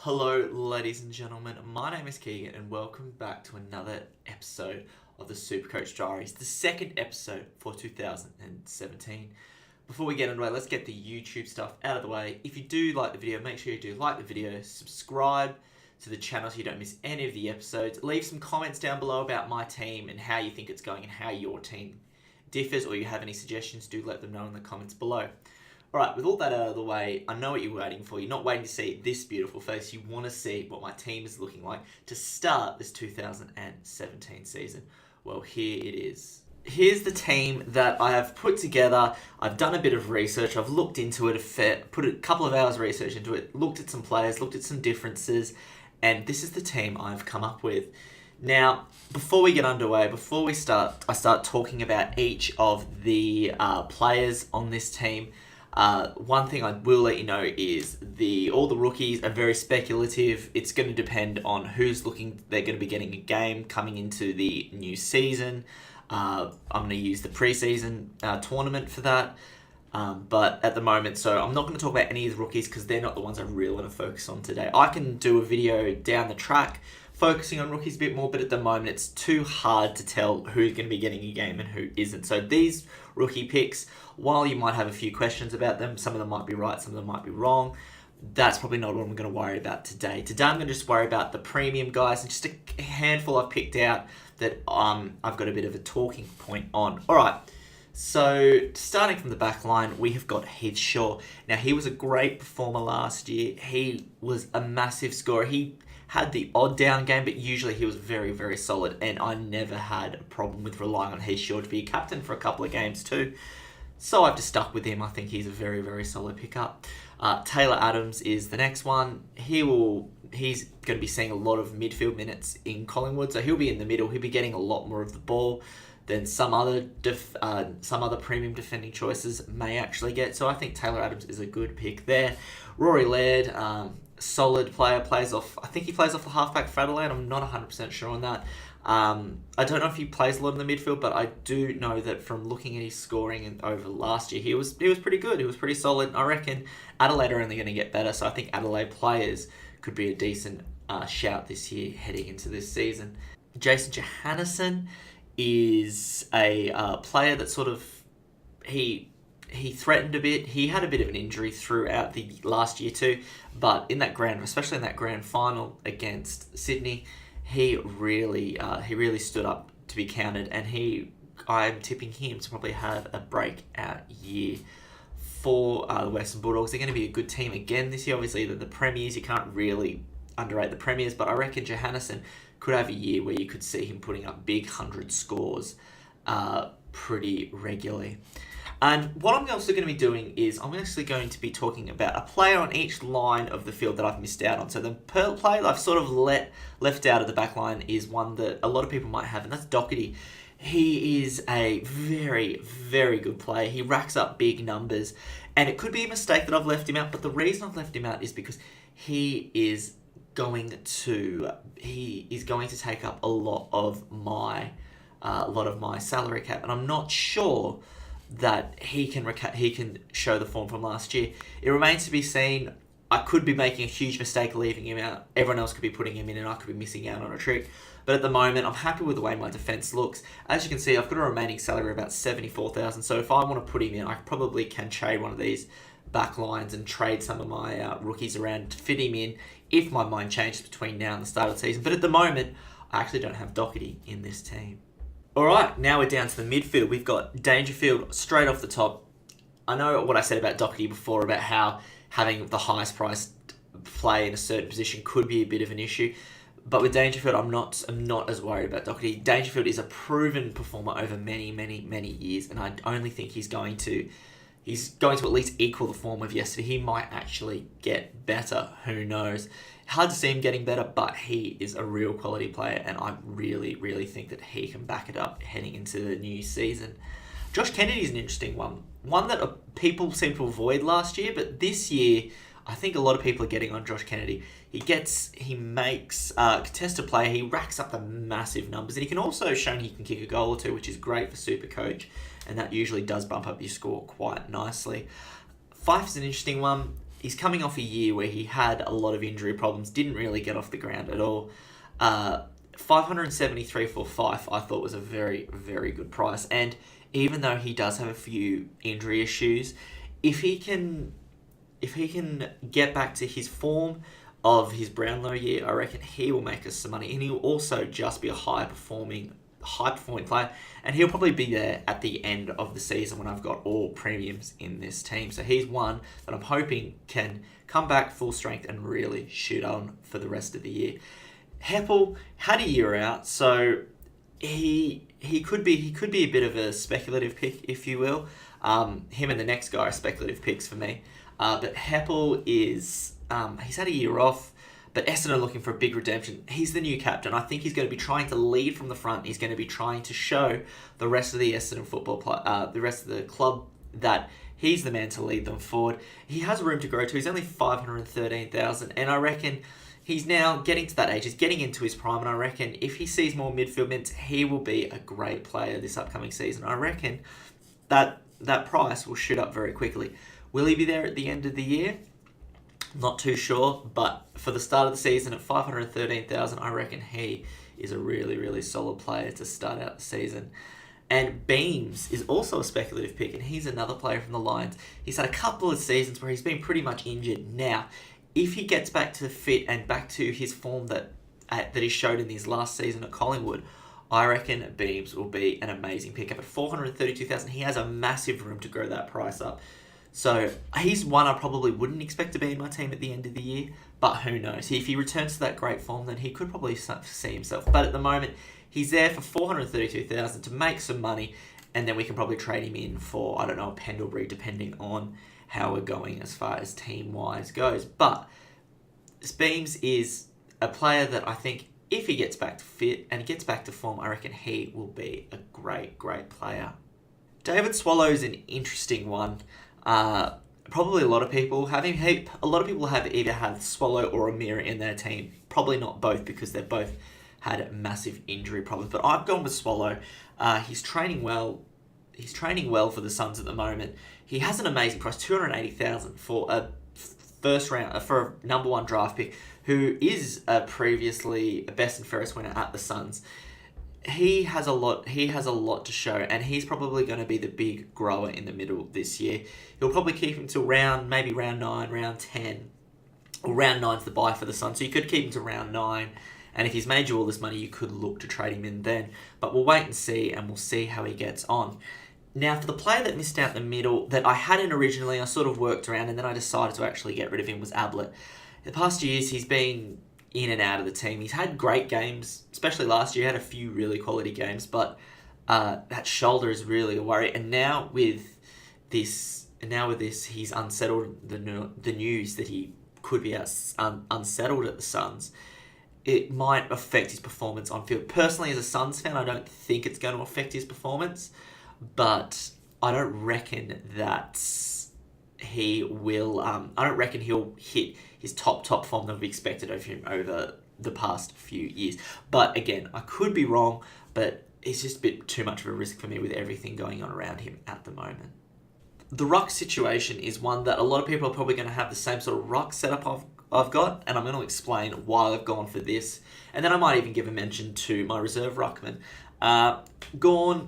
Hello, ladies and gentlemen. My name is Keegan, and welcome back to another episode of the Supercoach Diaries, the second episode for 2017. Before we get into it, let's get the YouTube stuff out of the way. If you do like the video, make sure you do like the video, subscribe to the channel so you don't miss any of the episodes. Leave some comments down below about my team and how you think it's going and how your team differs, or you have any suggestions, do let them know in the comments below. Alright, with all that out of the way, I know what you're waiting for. You're not waiting to see this beautiful face. You want to see what my team is looking like to start this 2017 season. Well, here it is. Here's the team that I have put together. I've done a bit of research. I've looked into it, put a couple of hours research into it, looked at some players, looked at some differences, and this is the team I've come up with. Now, before we get underway, before I start talking about each of the players on this team. One thing I will let you know is all the rookies are very speculative. It's going to depend on who's looking. They're going to be getting a game coming into the new season. I'm going to use the preseason tournament for that. But at the moment, so I'm not going to talk about any of the rookies because they're not the ones I really want to focus on today. I can do a video down the track focusing on rookies a bit more, but at the moment it's too hard to tell who's going to be getting a game and who isn't. So these rookie picks, while you might have a few questions about them, some of them might be right, some of them might be wrong, that's probably not what I'm going to worry about today. Today I'm going to just worry about the premium guys and just a handful I've picked out that I've got a bit of a talking point on. Alright, so starting from the back line, we have got Heath Shaw. Now he was a great performer last year. He was a massive scorer. He had the odd down game, but usually he was very, very solid, and I never had a problem with relying on Heath Shaw to be a captain for a couple of games too. So I've just stuck with him. I think he's a very, very solid pickup. Taylor Adams is the next one. He's going to be seeing a lot of midfield minutes in Collingwood, so he'll be in the middle. He'll be getting a lot more of the ball than some other premium defending choices may actually get. So I think Taylor Adams is a good pick there. Rory Laird, solid player, I think he plays off the halfback straddle lane. I'm not 100% sure on that. I don't know if he plays a lot in the midfield, but I do know that from looking at his scoring over last year, he was pretty good. He was pretty solid. I reckon Adelaide are only going to get better, so I think Adelaide players could be a decent shout this year heading into this season. Jason Johannisen is a player that sort of he threatened a bit. He had a bit of an injury throughout the last year too, but especially in that grand final against Sydney, he really stood up to be counted, and I'm tipping him to probably have a breakout year for the Western Bulldogs. They're going to be a good team again this year. Obviously, the Premiers, you can't really underrate the Premiers, but I reckon Johannisen could have a year where you could see him putting up big 100 scores pretty regularly. And what I'm also going to be doing is I'm actually going to be talking about a player on each line of the field that I've missed out on. So the player that I've sort of left out of the back line is one that a lot of people might have, and that's Doherty. He is a very, very good player. He racks up big numbers, and it could be a mistake that I've left him out, but the reason I've left him out is because he is going to take up a lot of my salary cap, and I'm not sure that he can show the form from last year. It remains to be seen. I could be making a huge mistake leaving him out. Everyone else could be putting him in, and I could be missing out on a trick. But at the moment, I'm happy with the way my defence looks. As you can see, I've got a remaining salary of about $74,000. So if I want to put him in, I probably can trade one of these back lines and trade some of my rookies around to fit him in if my mind changes between now and the start of the season. But at the moment, I actually don't have Doherty in this team. Alright, now we're down to the midfield. We've got Dangerfield straight off the top. I know what I said about Doherty before about how having the highest priced play in a certain position could be a bit of an issue. But with Dangerfield, I'm not as worried about Doherty. Dangerfield is a proven performer over many, many, many years, and I only think he's going to at least equal the form of yesterday. He might actually get better. Who knows? Hard to see him getting better, but he is a real quality player, and I really, really think that he can back it up heading into the new season. Josh Kennedy is an interesting one. One that people seem to avoid last year, but this year, I think a lot of people are getting on Josh Kennedy. He makes contested play, he racks up the massive numbers, and he can also show he can kick a goal or two, which is great for Supercoach, and that usually does bump up your score quite nicely. Fife's an interesting one. he's coming off a year where he had a lot of injury problems, didn't really get off the ground at all. 573 for Fife, I thought was a very, very good price. And even though he does have a few injury issues, if he can get back to his form of his Brownlow year, I reckon he will make us some money, and he'll also just be a high performing player, and he'll probably be there at the end of the season when I've got all premiums in this team. So he's one that I'm hoping can come back full strength and really shoot on for the rest of the year. Heppel had a year out, so he could be a bit of a speculative pick, if you will. Him and the next guy are speculative picks for me. But Heppel is he's had a year off, but Essendon are looking for a big redemption. He's the new captain. I think he's going to be trying to lead from the front. He's going to be trying to show the rest of the Essendon the rest of the club that he's the man to lead them forward. He has room to grow to. He's only 513,000, and I reckon he's now getting to that age. He's getting into his prime, and I reckon if he sees more midfield minutes, he will be a great player this upcoming season. I reckon that price will shoot up very quickly. Will he be there at the end of the year? Not too sure, but for the start of the season at 513,000, I reckon he is a really, really solid player to start out the season. And Beams is also a speculative pick, and he's another player from the Lions. He's had a couple of seasons where he's been pretty much injured. Now, if he gets back to fit and back to his form that he showed in his last season at Collingwood, I reckon Beams will be an amazing pickup. At 432,000, he has a massive room to grow that price up. So he's one I probably wouldn't expect to be in my team at the end of the year, but who knows? If he returns to that great form, then he could probably see himself. But at the moment, he's there for 432,000 to make some money, and then we can probably trade him in for, I don't know, a Pendlebury, depending on how we're going as far as team-wise goes. But Beams is a player that I think if he gets back to fit and gets back to form, I reckon he will be a great, great player. David Swallow's an interesting one. Probably a lot of people have him. A lot of people have either had Swallow or Amira in their team. Probably not both, because they've both had massive injury problems. But I've gone with Swallow. He's training well. He's training well for the Suns at the moment. He has an amazing price, 280,000 for a first round for a number one draft pick, who is previously a best and fairest winner at the Suns. He has a lot to show, and he's probably going to be the big grower in the middle this year. He'll probably keep him to maybe round 9, round 10, or round 9's the buy for the Suns. So you could keep him to round 9, and if he's made you all this money, you could look to trade him in then. But we'll wait and see, and we'll see how he gets on. Now, for the player that missed out in the middle, that I hadn't originally, I sort of worked around, and then I decided to actually get rid of him, was Ablett. The past years, he's been in and out of the team. He's had great games, especially last year. He had a few really quality games, but that shoulder is really a worry. And now with this, he's unsettled. The news that he could be unsettled at the Suns, it might affect his performance on field. Personally, as a Suns fan, I don't think it's going to affect his performance, but I don't reckon that he will. I don't reckon he'll hit his top form that we expected of him over the past few years. But again, I could be wrong, but it's just a bit too much of a risk for me with everything going on around him at the moment. The ruck situation is one that a lot of people are probably going to have the same sort of ruck setup I've got, and I'm going to explain why I've gone for this. And then I might even give a mention to my reserve ruckman. Gawn,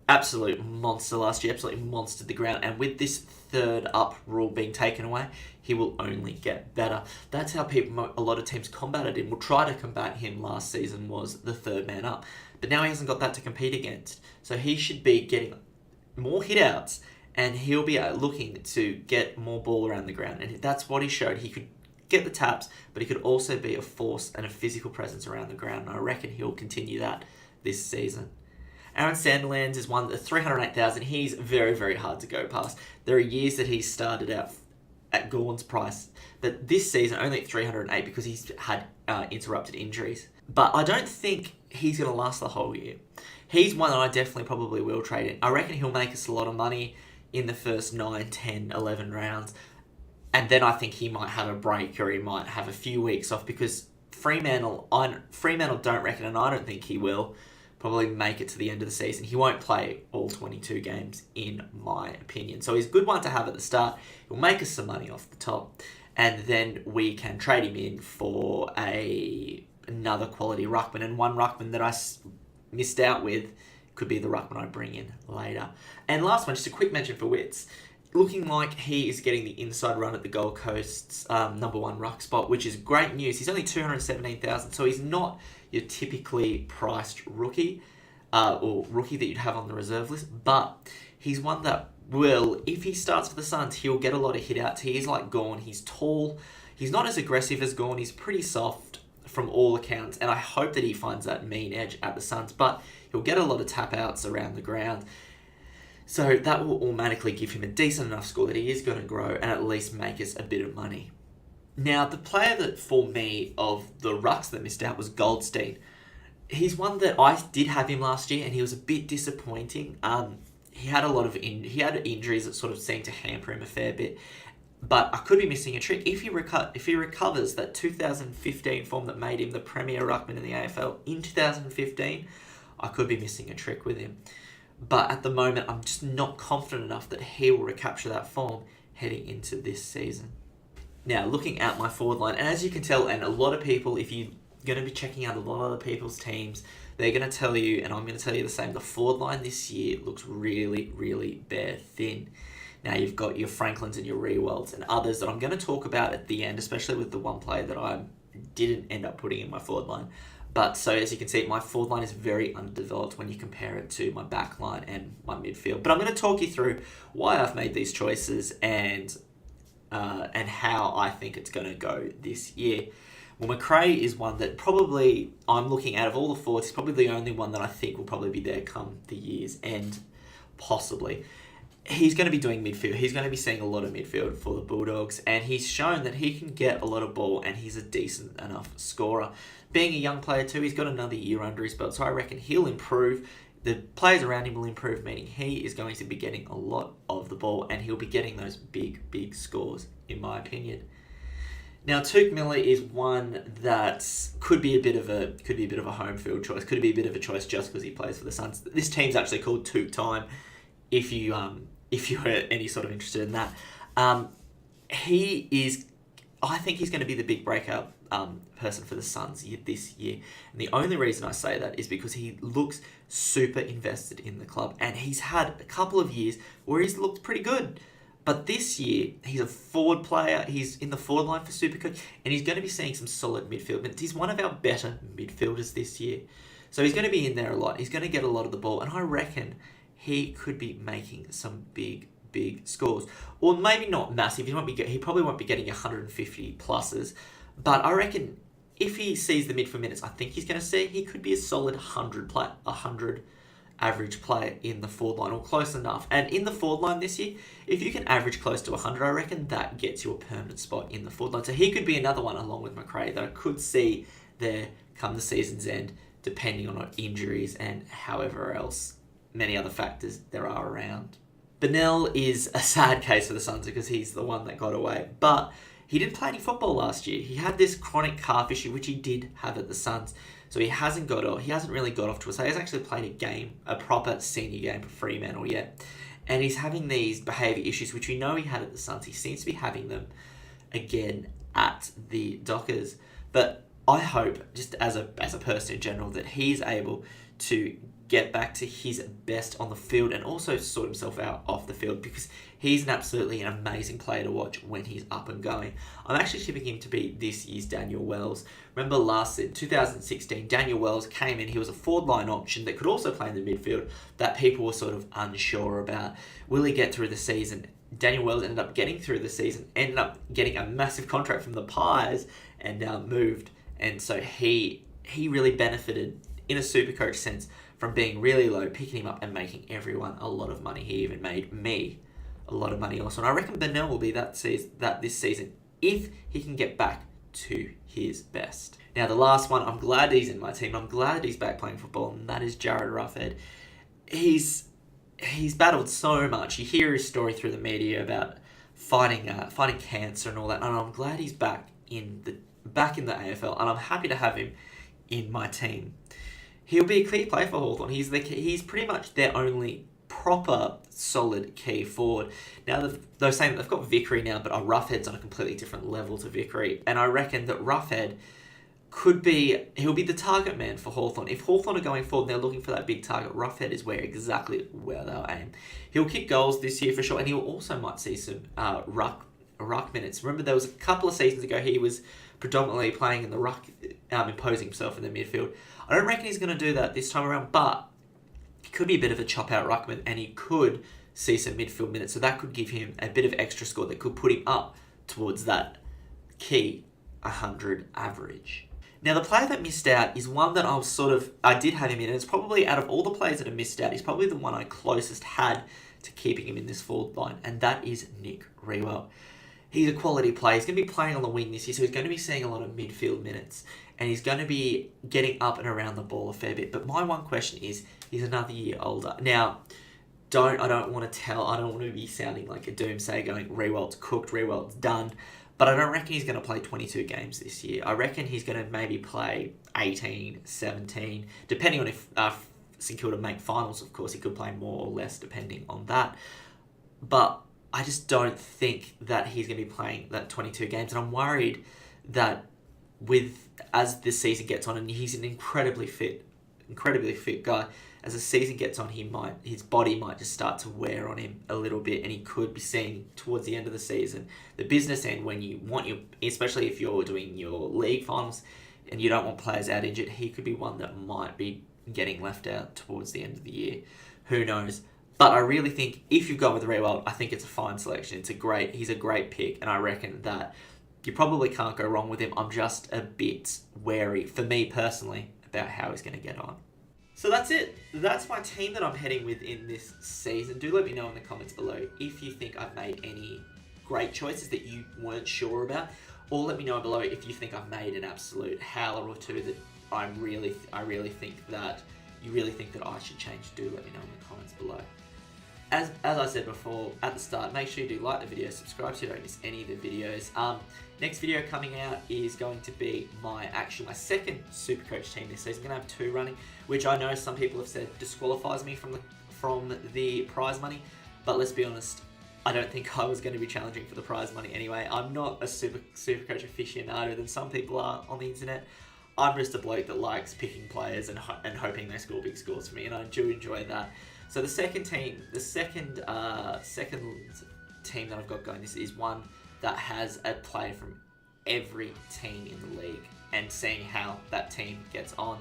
absolute monster last year, absolutely monstered the ground, and with this third up rule being taken away, he will only get better. That's how a lot of teams combated him. Will try to combat him last season, was the third man up, but now he hasn't got that to compete against. So he should be getting more hit outs, and he'll be looking to get more ball around the ground, and that's what he showed. He could get the taps, but he could also be a force and a physical presence around the ground, and I reckon he'll continue that this season. Aaron Sandilands is one that 308,000. He's very, very hard to go past. There are years that he started out at Gawn's price, but this season only at 308 because he's had interrupted injuries. But I don't think he's going to last the whole year. He's one that I definitely probably will trade in. I reckon he'll make us a lot of money in the first 9, 10, 11 rounds. And then I think he might have a break, or he might have a few weeks off, because Fremantle don't reckon, and I don't think he will, probably make it to the end of the season. He won't play all 22 games, in my opinion. So he's a good one to have at the start. He'll make us some money off the top, and then we can trade him in for another quality ruckman. And one ruckman that I missed out with could be the ruckman I bring in later. And last one, just a quick mention for Wits. Looking like he is getting the inside run at the Gold Coast's number one ruck spot, which is great news. He's only 217,000, so he's not your typically priced rookie or rookie that you'd have on the reserve list, but he's one that will, if he starts for the Suns, he'll get a lot of hit outs. He is like Gawn. He's tall. He's not as aggressive as Gawn. He's pretty soft from all accounts, and I hope that he finds that mean edge at the Suns, but he'll get a lot of tap outs around the ground. So that will automatically give him a decent enough score that he is going to grow and at least make us a bit of money. Now, the player that, for me, of the rucks that missed out was Goldstein. He's one that I did have him last year, and he was a bit disappointing. He had a lot of injuries that sort of seemed to hamper him a fair bit. But I could be missing a trick. If he recovers that 2015 form that made him the premier ruckman in the AFL in 2015, I could be missing a trick with him. But at the moment, I'm just not confident enough that he will recapture that form heading into this season. Now, looking at my forward line, and as you can tell, and a lot of people, if you're going to be checking out a lot of other people's teams, they're going to tell you, and I'm going to tell you the same, the forward line this year looks really, really bare thin. Now, you've got your Franklins and your Rewelds and others that I'm going to talk about at the end, especially with the one player that I didn't end up putting in my forward line. But so as you can see, my forward line is very underdeveloped when you compare it to my back line and my midfield. But I'm going to talk you through why I've made these choices and how I think it's going to go this year. Well, McRae is one that probably I'm looking at of all the forwards. He's probably the only one that I think will probably be there come the year's end, possibly. He's going to be doing midfield. He's going to be seeing a lot of midfield for the Bulldogs, and he's shown that he can get a lot of ball, and he's a decent enough scorer. Being a young player too, he's got another year under his belt, so I reckon he'll improve. The players around him will improve, meaning he is going to be getting a lot of the ball, and he'll be getting those big, big scores, in my opinion. Now, Touk Miller is one that could be a bit of a home field choice. Could be a bit of a choice just because he plays for the Suns. This team's actually called Touk Time. If you're any sort of interested in that, he is. I think he's going to be the big breakout person for the Suns this year. And the only reason I say that is because he looks super invested in the club, and he's had a couple of years where he's looked pretty good. But this year, he's a forward player. He's in the forward line for Supercoach, and he's going to be seeing some solid midfield minutes. He's one of our better midfielders this year. So he's going to be in there a lot. He's going to get a lot of the ball, and I reckon he could be making some big, big scores. Or maybe not massive. He probably won't be getting 150 pluses. But I reckon if he sees the midfield minutes I think he's going to see, he could be a solid 100 average player in the forward line, or close enough. And in the forward line this year, if you can average close to 100, I reckon that gets you a permanent spot in the forward line. So he could be another one along with McRae that I could see there come the season's end, depending on injuries and however else many other factors there are around. Bennell is a sad case for the Suns because he's the one that got away, but he didn't play any football last year. He had this chronic calf issue, which he did have at the Suns. So he hasn't really got off to a start. He's actually played a proper senior game for Fremantle yet. And he's having these behaviour issues, which we know he had at the Suns. He seems to be having them again at the Dockers. But I hope, just as a person in general, that he's able to get back to his best on the field and also sort himself out off the field, because he's an amazing player to watch when he's up and going. I'm actually tipping him to be this year's Daniel Wells. Remember last in 2016, Daniel Wells came in. He was a forward line option that could also play in the midfield that people were sort of unsure about. Will he get through the season? Daniel Wells ended up getting through the season, ended up getting a massive contract from the Pies, and now moved. And so he really benefited in a Supercoach sense from being really low, picking him up and making everyone a lot of money. He even made me a lot of money also. And I reckon Bennell will be that this season if he can get back to his best. Now, the last one, I'm glad he's in my team. I'm glad he's back playing football, and that is Jared Ruffhead. He's battled so much. You hear his story through the media about fighting cancer and all that, and I'm glad he's back in the AFL, and I'm happy to have him in my team. he'll be a key player for Hawthorn. He's pretty much their only proper solid key forward. Now they're saying that they've got Vickery now, but Roughhead's on a completely different level to Vickery, and I reckon that Roughhead he'll be the target man for Hawthorn. If Hawthorn are going forward and they're looking for that big target, Roughhead is exactly where they'll aim. He'll kick goals this year for sure, and he also might see some ruck minutes. Remember, there was a couple of seasons ago he was predominantly playing in the ruck, imposing himself in the midfield. I don't reckon he's going to do that this time around, but he could be a bit of a chop-out ruckman, and he could see some midfield minutes, so that could give him a bit of extra score that could put him up towards that key 100 average. Now, the player that missed out is one that I did have him in, and it's probably, out of all the players that have missed out, he's probably the one I closest had to keeping him in this forward line, and that is Nick Riewoldt. He's a quality player. He's going to be playing on the wing this year, so he's going to be seeing a lot of midfield minutes, and he's going to be getting up and around the ball a fair bit. But my one question is, he's another year older. Now, I don't want to be sounding like a doomsayer going, Riewoldt's cooked, Riewoldt's done. But I don't reckon he's going to play 22 games this year. I reckon he's going to maybe play 18, 17, depending on if St Kilda make finals, of course. He could play more or less depending on that. But I just don't think that he's going to be playing that 22 games. And I'm worried that as the season gets on, and he's an incredibly fit guy, as the season gets on, his body might just start to wear on him a little bit, and he could be seeing towards the end of the season, the business end, when you want especially if you're doing your league finals and you don't want players out injured, he could be one that might be getting left out towards the end of the year. Who knows? But I really think if you've gone with Riewoldt, I think it's a fine selection. He's a great pick, and I reckon that you probably can't go wrong with him. I'm just a bit wary, for me personally, about how he's going to get on. So that's it. That's my team that I'm heading with in this season. Do let me know in the comments below if you think I've made any great choices that you weren't sure about, or let me know below if you think I've made an absolute howler or two that I really think that I should change. Do let me know in the comments below. As I said before at the start, make sure you do like the video, subscribe so you don't miss any of the videos. Next video coming out is going to be my second Supercoach team this season. I'm going to have 2 running, which I know some people have said disqualifies me from the prize money. But let's be honest, I don't think I was going to be challenging for the prize money anyway. I'm not a Supercoach aficionado than some people are on the internet. I'm just a bloke that likes picking players and hoping they score big scores for me, and I do enjoy that. So the second team that I've got going, this is one that has a player from every team in the league, and seeing how that team gets on.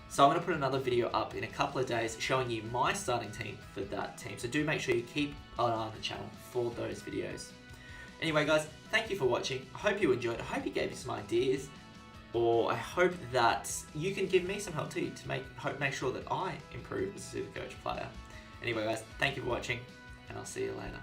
So I'm going to put another video up in a couple of days showing you my starting team for that team. So do make sure you keep an eye on the channel for those videos. Anyway guys, thank you for watching. I hope you enjoyed. I hope you gave me some ideas, or I hope that you can give me some help too to make sure that I improve as a Supercoach player. Anyway guys, thank you for watching, and I'll see you later.